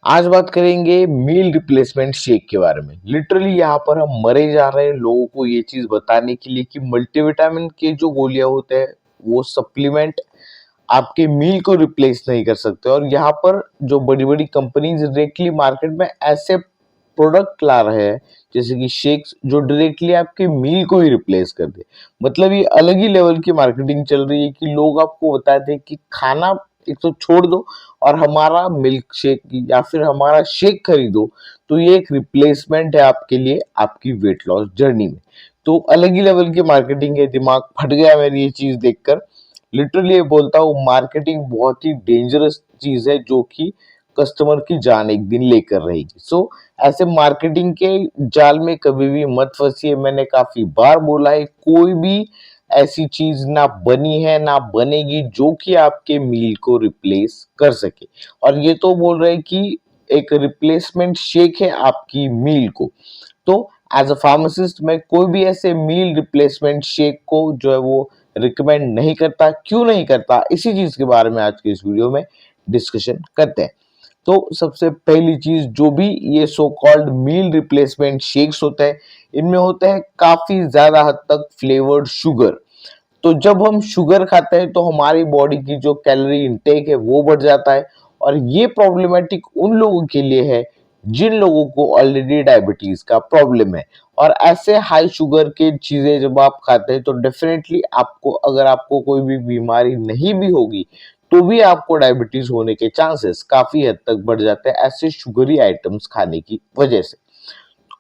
आज बात करेंगे मील रिप्लेसमेंट शेक के बारे में। लिटरली यहाँ पर हम मरे जा रहे हैं लोगों को ये चीज बताने के लिए कि मल्टीविटामिन के जो गोलियां होते हैं वो सप्लीमेंट आपके मील को रिप्लेस नहीं कर सकते। और यहाँ पर जो बड़ी बड़ी कंपनीज डायरेक्टली मार्केट में ऐसे प्रोडक्ट ला रहे हैं जैसे कि शेक्स जो डायरेक्टली आपके मील को ही रिप्लेस कर दे। मतलब ये अलग ही लेवल की मार्केटिंग चल रही है कि लोग आपको बताते हैं कि खाना एक तो छोड़ दो और हमारा मिल्क शेक या फिर हमारा शेक खरीदो, तो ये एक रिप्लेसमेंट है आपके लिए आपकी वेट लॉस जर्नी में। तो अलग ही लेवल की मार्केटिंग है। दिमाग फट गया मेरी ये चीज देखकर। लिटरली ये बोलता हूँ, मार्केटिंग बहुत ही डेंजरस चीज है जो कि कस्टमर की जान एक दिन लेकर रहेगी। सो ऐसे मार्केटिंग के जाल में कभी भी मत फंसिए। मैंने काफी बार बोला है, कोई भी ऐसी चीज ना बनी है ना बनेगी जो कि आपके मील को रिप्लेस कर सके। और ये तो बोल रहे हैं कि एक रिप्लेसमेंट शेक है आपकी मील को। तो एज अ फार्मासिस्ट मैं कोई भी ऐसे मील रिप्लेसमेंट शेक को जो है वो रिकमेंड नहीं करता। क्यों नहीं करता, इसी चीज के बारे में आज के इस वीडियो में डिस्कशन करते हैं। तो सबसे पहली चीज, जो भी ये so called meal replacement shakes होते हैं, इनमें होते हैं काफी ज्यादा हद तक फ्लेवर्ड शुगर। तो जब हम शुगर खाते हैं तो हमारी बॉडी की जो कैलोरी इंटेक है वो बढ़ जाता है। और ये प्रॉब्लमेटिक उन लोगों के लिए है जिन लोगों को ऑलरेडी डायबिटीज का प्रॉब्लम है। और ऐसे हाई शुगर के चीजें जब आप खाते हैं तो डेफिनेटली आपको, अगर आपको कोई भी बीमारी नहीं भी होगी तो भी आपको डायबिटीज होने के चांसेस काफी हद तक बढ़ जाते हैं ऐसे शुगरी आइटम्स खाने की वजह से।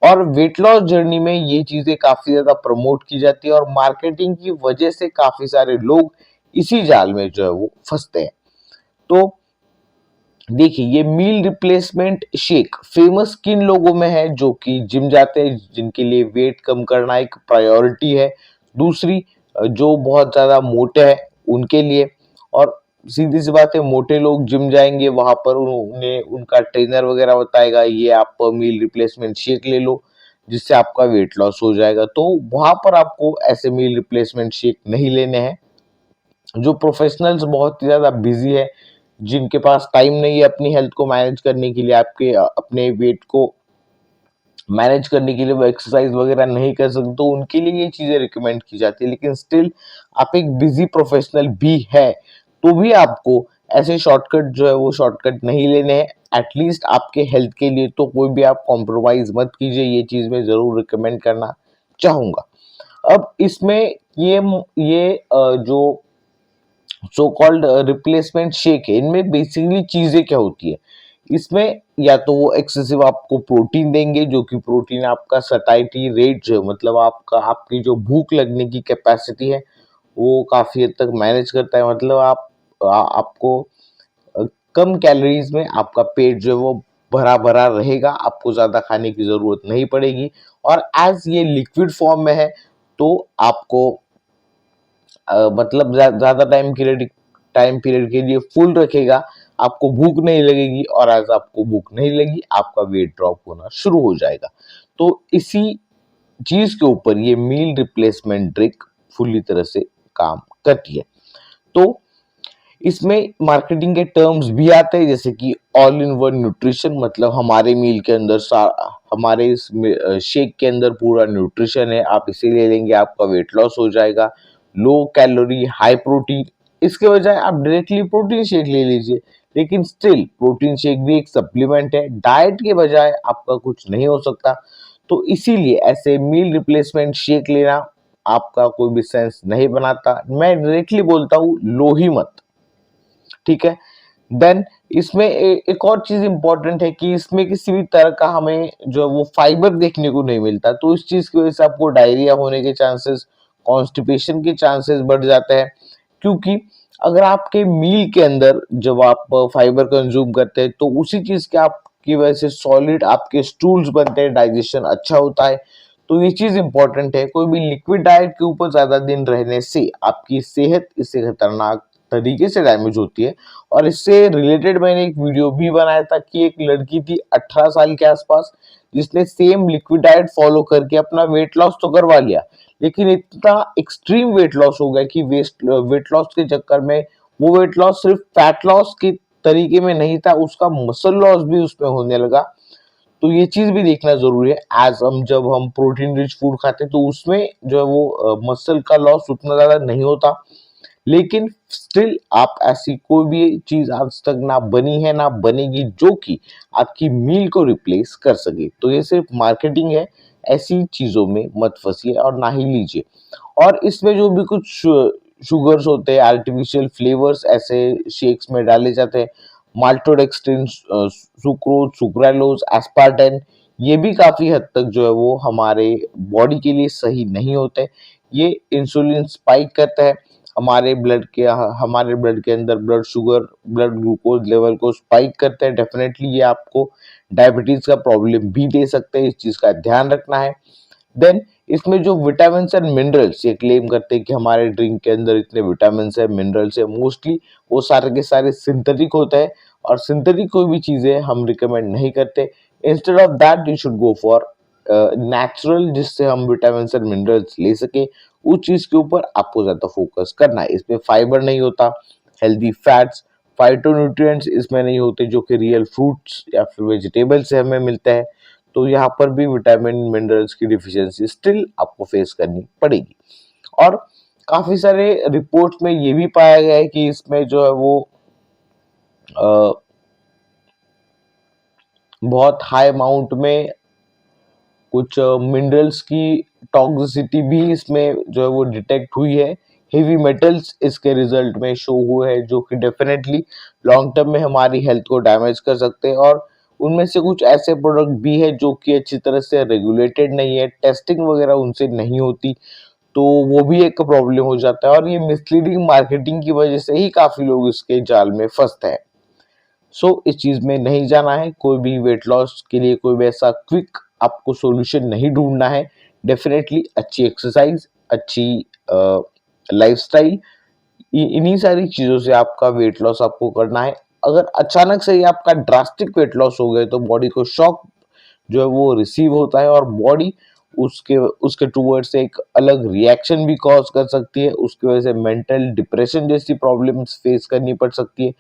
और वेट लॉस जर्नी में ये चीजें काफी ज्यादा प्रमोट की जाती है और मार्केटिंग की वजह से काफी सारे लोग इसी जाल में जो है वो फंसते हैं। तो देखिए, ये मील रिप्लेसमेंट शेक फेमस किन लोगों में है? जो कि जिम जाते हैं, जिनके लिए वेट कम करना एक प्रायोरिटी है। दूसरी, जो बहुत ज्यादा मोटे हैं उनके लिए। और सीधी सी बात है, मोटे लोग जिम जाएंगे, वहां पर उन्हें उनका ट्रेनर वगैरह बताएगा ये आप मील रिप्लेसमेंट शेक ले लो जिससे आपका वेट लॉस हो जाएगा। तो वहां पर आपको ऐसे मील रिप्लेसमेंट शेक नहीं लेने हैं। जो प्रोफेशनल्स बहुत ही ज्यादा बिजी है, जिनके पास टाइम नहीं है अपनी हेल्थ को मैनेज करने के लिए, आपके अपने वेट को मैनेज करने के लिए वो एक्सरसाइज वगैरह नहीं कर सकते, तो उनके लिए ये चीजें रिकमेंड की जाती है। लेकिन स्टिल आप एक बिजी प्रोफेशनल भी है तो भी आपको ऐसे शॉर्टकट जो है वो शॉर्टकट नहीं लेने हैं। एटलीस्ट आपके हेल्थ के लिए तो कोई भी आप कॉम्प्रोमाइज मत कीजिए, ये चीज मैं जरूर रिकमेंड करना चाहूंगा। अब इसमें जो सो कॉल्ड रिप्लेसमेंट शेक है, इनमें बेसिकली चीजें क्या होती है? इसमें या तो वो एक्सेसिव आपको प्रोटीन देंगे, जो कि प्रोटीन आपका सटाइटी रेट जो है, मतलब आपका आपकी जो भूख लगने की कैपेसिटी है वो काफी हद तक मैनेज करता है। मतलब आपको अ, कम कैलोरीज में आपका पेट जो है वो भरा भरा रहेगा, आपको ज्यादा खाने की जरूरत नहीं पड़ेगी। और एज ये लिक्विड फॉर्म में है तो आपको मतलब ज्यादा टाइम पीरियड के लिए फुल रखेगा, आपको भूख नहीं लगेगी। और आज आपको भूख नहीं लगी, आपका वेट ड्रॉप होना शुरू हो जाएगा। तो इसी चीज के ऊपर ये मील रिप्लेसमेंट ड्रिंक फुल्ली तरह से काम करती है। तो इसमें मार्केटिंग के टर्म्स भी आते हैं जैसे कि ऑल इन वन न्यूट्रिशन। मतलब हमारे मील के अंदर हमारे इस शेक के अंदर पूरा न्यूट्रिशन है, आप इसे ले लेंगे आपका वेट लॉस हो जाएगा। लो कैलोरी हाई प्रोटीन, इसके बजाय आप डायरेक्टली प्रोटीन शेक ले लीजिए। लेकिन स्टिल प्रोटीन शेक भी एक सप्लीमेंट है, डाइट के बजाय आपका कुछ नहीं हो सकता। तो इसीलिए ऐसे मील रिप्लेसमेंट शेक लेना आपका कोई भी सेंस नहीं बनाता। मैं डायरेक्टली बोलता हूँ, लो ही मत। ठीक है। देन इसमें एक और चीज इंपॉर्टेंट है कि इसमें किसी भी तरह का हमें जो है वो फाइबर देखने को नहीं मिलता। तो इस चीज की वजह से आपको डायरिया होने के चांसेस, कॉन्स्टिपेशन के चांसेस बढ़ जाते हैं। क्योंकि अगर आपके मील के अंदर जब आप फाइबर कंज्यूम करते हैं तो उसी चीज के आपकी वजह से सॉलिड आपके स्टूल्स बनते हैं, डाइजेशन अच्छा होता है। तो ये चीज इंपॉर्टेंट है। कोई भी लिक्विड डाइट के ऊपर ज्यादा दिन रहने से आपकी सेहत इससे खतरनाक तरीके से डैमेज होती है। और इससे रिलेटेड मैंने एक वीडियो भी बनाया था कि एक लड़की थी 18 साल के आसपास, जिसने सेम लिक्विड डाइट फॉलो करके अपना वेट लॉस तो करवा लिया, लेकिन इतना एक्सट्रीम वेट लॉस हो गया कि वेट लॉस के चक्कर में वो वेट लॉस सिर्फ फैट लॉस की तरीके में नहीं था, उसका मसल लॉस भी उसमें होने लगा। तो ये चीज भी देखना जरूरी है। एज हम जब हम प्रोटीन रिच फूड खाते हैं तो उसमें जो है वो मसल का लॉस उतना ज्यादा नहीं होता, लेकिन स्टिल आप ऐसी कोई भी चीज आज तक ना बनी है ना बनेगी जो कि आपकी मील को रिप्लेस कर सके। तो ये सिर्फ मार्केटिंग है, ऐसी चीजों में मत फंसिए और ना ही लीजिए। और इसमें जो भी कुछ शुगर्स होते हैं, आर्टिफिशियल फ्लेवर्स ऐसे शेक्स में डाले जाते हैं, माल्टोडेक्सट्रिन, सुक्रोज, सुक्रालोज, एस्पार्टेन, ये भी काफी हद तक जो है वो हमारे बॉडी के लिए सही नहीं होते। ये इंसुलिन स्पाइक करता है, हमारे ब्लड के अंदर blood sugar, blood glucose level को स्पाइक करते हैं। डेफिनेटली ये आपको डायबिटीज का प्रॉब्लम भी दे सकते हैं, इस चीज का ध्यान रखना है। देन इसमें जो विटामिन एंड मिनरल्स ये क्लेम करते हैं कि हमारे ड्रिंक के अंदर इतने विटामिन है, मिनरल्स है, मोस्टली वो सारे के सारे सिंथेटिक होते हैं, और सिंथेटिक कोई भी चीजें हम रिकमेंड नहीं करते। Instead of that you should go for natural, जिससे हम विटामिन एंड मिनरल्स ले सके। उस चीज के ऊपर आपको ज्यादा फोकस करना है। इसमें फाइबर नहीं होता, हेल्दी फैट्स, फाइटोन्यूट्रिएंट्स इसमें नहीं होते जो कि रियल फ्रूट्स या फिर वेजिटेबल से हमें मिलता है। तो यहाँ पर भी विटामिन मिनरल्स की डिफिशियंसी स्टिल आपको फेस करनी पड़ेगी। और काफी सारे रिपोर्ट्स में ये भी पाया गया है कि इसमें जो है वो बहुत हाई अमाउंट में कुछ मिनरल्स की टॉक्सिसिटी भी इसमें जो है वो डिटेक्ट हुई है। हेवी मेटल्स इसके रिजल्ट में शो हुए हैं जो कि डेफिनेटली लॉन्ग टर्म में हमारी हेल्थ को डैमेज कर सकते हैं। और उनमें से कुछ ऐसे प्रोडक्ट भी है जो कि अच्छी तरह से रेगुलेटेड नहीं है, टेस्टिंग वगैरह उनसे नहीं होती, तो वो भी एक प्रॉब्लम हो जाता है। और ये मिसलीडिंग मार्केटिंग की वजह से ही काफी लोग इसके जाल में फंसते हैं। सो इस चीज में नहीं जाना है। कोई भी वेट लॉस के लिए कोई भी ऐसा क्विक आपको सॉल्यूशन नहीं ढूंढना है। डेफिनेटली अच्छी एक्सरसाइज, अच्छी लाइफस्टाइल, इन्हीं सारी चीजों से आपका वेट लॉस आपको करना है। अगर अचानक से ही आपका ड्रास्टिक वेट लॉस हो गए तो बॉडी को शॉक जो है वो रिसीव होता है, और बॉडी उसके उसके टूवर्ड्स एक अलग रिएक्शन भी कॉज कर सकती है। उसकी वजह से मेंटल डिप्रेशन जैसी प्रॉब्लम्स फेस करनी पड़ सकती है।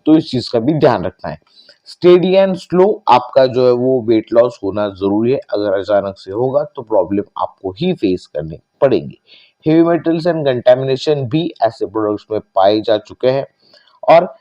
तो इस चीज का भी ध्यान रखना है। स्टेडी एंड स्लो आपका जो है वो वेट लॉस होना जरूरी है। अगर अचानक से होगा तो प्रॉब्लम आपको ही फेस करनी पड़ेगी। हेवी मेटल्स एंड कंटेमिनेशन भी ऐसे प्रोडक्ट्स में पाए जा चुके हैं। और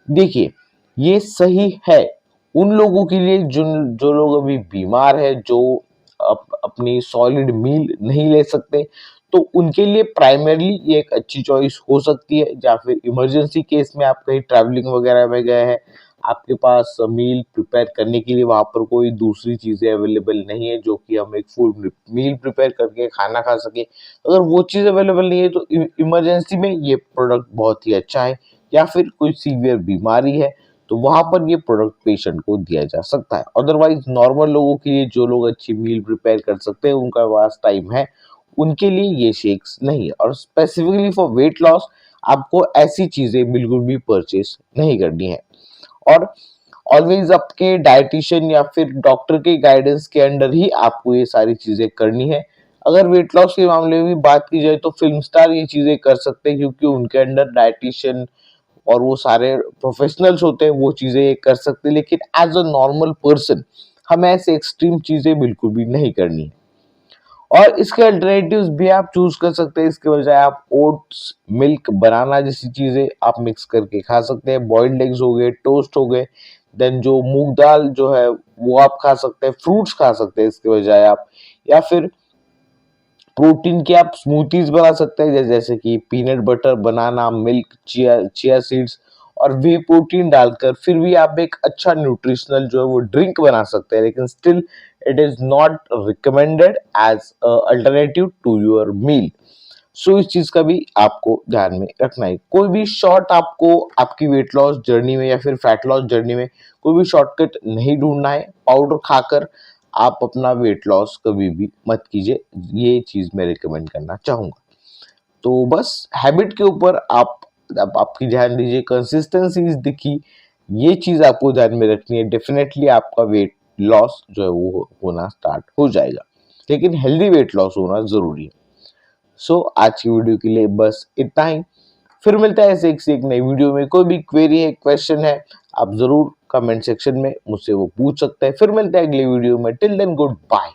देखिए, ये सही है उन लोगों के लिए जो लोग अभी बीमार है, जो अपनी सॉलिड मील नहीं ले सकते, तो उनके लिए प्राइमरली ये एक अच्छी चॉइस हो सकती है। या फिर इमरजेंसी केस में आप कहीं ट्रैवलिंग वगैरह में गए हैं, आपके पास मील प्रिपेयर करने के लिए वहां पर कोई दूसरी चीजें अवेलेबल नहीं है जो कि हम एक फूड मील प्रिपेयर करके खाना खा सके। अगर वो चीज अवेलेबल नहीं है तो इमरजेंसी में ये प्रोडक्ट बहुत ही अच्छा है। या फिर कोई सीवियर बीमारी है तो वहां पर ये प्रोडक्ट पेशेंट को दिया जा सकता है। अदरवाइज नॉर्मल लोगों के लिए, जो लोग अच्छी मील प्रिपेयर कर सकते हैं, उनका पास टाइम है, उनके लिए ये शेक्स नहीं है। और स्पेसिफिकली फॉर वेट लॉस आपको ऐसी चीजें बिल्कुल भी परचेस नहीं करनी है। और ऑलवेज आपके डाइटिशियन या फिर डॉक्टर के गाइडेंस के अंडर ही आपको ये सारी चीजें करनी है। अगर वेट लॉस के मामले में बात की जाए तो फिल्म स्टार ये चीजें कर सकते हैं, क्योंकि उनके अंडर डाइटिशियन और वो सारे प्रोफेशनल्स होते हैं, वो चीजें ये कर सकते हैं। लेकिन एज अ नॉर्मल पर्सन हमें ऐसे एक्सट्रीम चीजें बिल्कुल भी नहीं करनी है। और इसके अल्टरनेटिव्स भी आप चूज कर सकते हैं। इसके बजाय आप ओट्स, मिल्क, बनाना जैसी चीजें आप मिक्स करके खा सकते हैं। बॉइल्ड एग्स हो गए, टोस्ट हो गए, देन जो मूंग दाल जो है वो आप खा सकते हैं। फ्रूट्स खा सकते हैं इसके बजाय आप। या फिर प्रोटीन की आप स्मूथीज बना सकते हैं, जैसे कि पीनट बटर, बनाना, मिल्क, चिया चिया सीड्स और वे प्रोटीन डालकर फिर भी आप एक अच्छा न्यूट्रिशनल जो है वो ड्रिंक बना सकते हैं। लेकिन still it is not recommended as alternative to your meal. So इस चीज का भी आपको ध्यान में रखना है। कोई भी शॉर्ट आपको आपकी वेट लॉस जर्नी में या फिर फैट लॉस जर्नी में कोई भी शॉर्टकट नहीं ढूंढना है। पाउडर खाकर आप अपना वेट लॉस कभी भी मत कीजिए, ये चीज मैं रिकमेंड करना चाहूंगा। तो बस हैबिट के ऊपर आपकी ध्यान दीजिए, कंसिस्टेंसी इज द की, ये चीज आपको ध्यान में रखनी है। डेफिनेटली आपका वेट लॉस जो है वो होना स्टार्ट हो जाएगा, लेकिन हेल्दी वेट लॉस होना जरूरी है। सो आज की वीडियो के लिए बस इतना ही। फिर मिलता है ऐसे एक से एक नई वीडियो में। कोई भी क्वेरी है, क्वेश्चन है, आप ज़रूर कमेंट सेक्शन में मुझसे वो पूछ सकते हैं। फिर मिलते हैं अगली वीडियो में। Till then good bye.